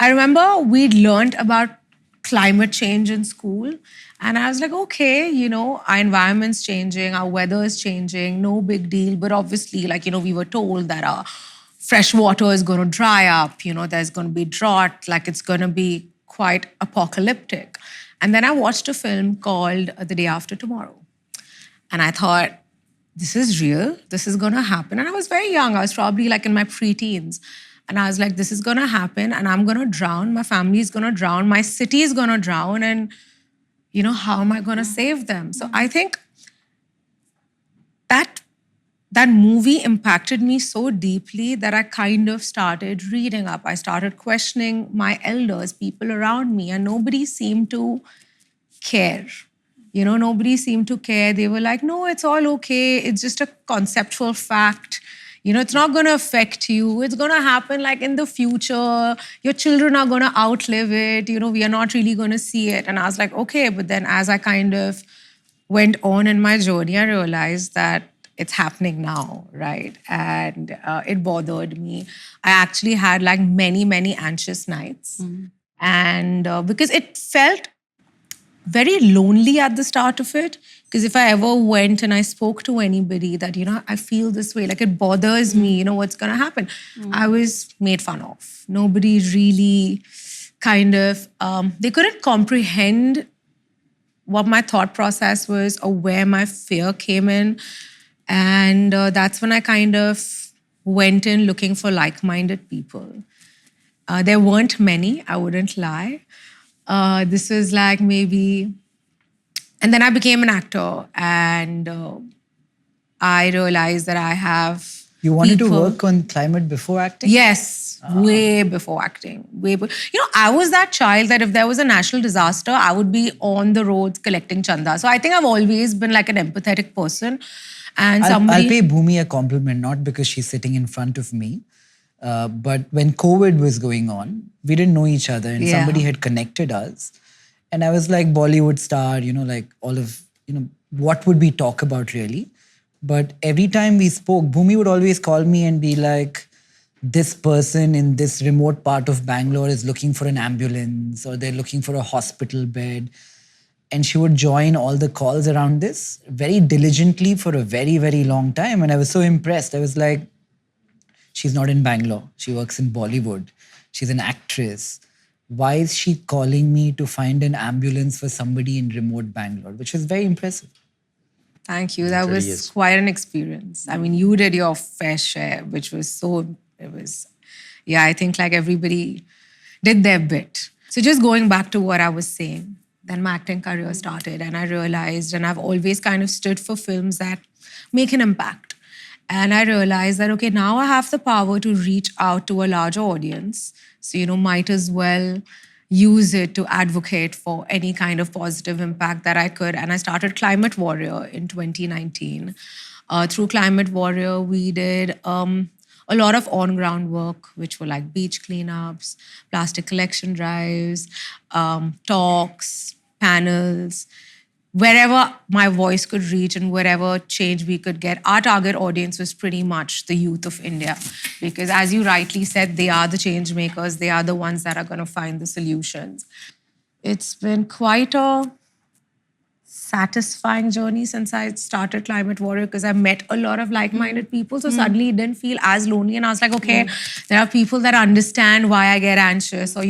I remember we'd learned about climate change in school. And I was like, okay, our environment's changing, our weather is changing, no big deal. But obviously, we were told that our fresh water is going to dry up, there's going to be drought, it's going to be quite apocalyptic. And then I watched a film called The Day After Tomorrow. And I thought, this is real, this is going to happen. And I was very young, I was probably in my preteens. And I was like, this is going to happen and I'm going to drown, my family is going to drown, my city is going to drown. And, how am I going to save them? So I think that movie impacted me so deeply that I kind of started reading up. I started questioning my elders, people around me, and nobody seemed to care. Nobody seemed to care. They were like, no, it's all okay. It's just a conceptual fact. It's not going to affect you. It's going to happen in the future. Your children are going to outlive it. We are not really going to see it. And I was like, okay. But then as I kind of went on in my journey, I realized that it's happening now, right? And it bothered me. I actually had many, many anxious nights. And because it felt very lonely at the start of it. Because if I ever went and I spoke to anybody that, I feel this way, it bothers me, what's going to happen? I was made fun of. Nobody really kind of, they couldn't comprehend what my thought process was or where my fear came in. And that's when I kind of went in looking for like-minded people. There weren't many, I wouldn't lie. This was maybe... And then I became an actor and I realized that I have You wanted to work on climate before acting? Yes, way before acting. I was that child that if there was a national disaster, I would be on the roads collecting chanda. So I think I've always been an empathetic person. And I'll pay Bhumi a compliment, not because she's sitting in front of me, but when COVID was going on, we didn't know each other and somebody had connected us. And I was like Bollywood star, all of, what would we talk about really? But every time we spoke, Bhumi would always call me and be like, this person in this remote part of Bangalore is looking for an ambulance or they're looking for a hospital bed. And she would join all the calls around this very diligently for a very, very long time. And I was so impressed. I was like, she's not in Bangalore. She works in Bollywood. She's an actress. Why is she calling me to find an ambulance for somebody in remote Bangalore? Which was very impressive. Thank you. That was quite an experience. I mean, you did your fair share, which was I think everybody did their bit. So just going back to what I was saying, then my acting career started and I realized, and I've always kind of stood for films that make an impact. And I realized that, okay, now I have the power to reach out to a larger audience. So, might as well use it to advocate for any kind of positive impact that I could. And I started Climate Warrior in 2019. Through Climate Warrior, we did a lot of on-ground work, which were beach cleanups, plastic collection drives, talks, panels, wherever my voice could reach and wherever change we could get. Our target audience was pretty much the youth of India because, as you rightly said, they are the change makers. They are the ones that are going to find the solutions. It's been quite a satisfying journey since I started Climate Warrior because I met a lot of like-minded people. So suddenly it didn't feel as lonely. And I was like, okay, there are people that understand why I get anxious or,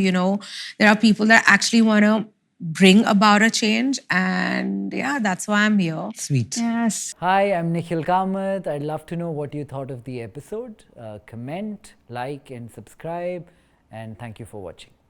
there are people that actually want to bring about a change. And that's why I'm here. Sweet. Yes. Hi, I'm Nikhil Kamath. I'd love to know what you thought of the episode. Comment, like and subscribe. And thank you for watching.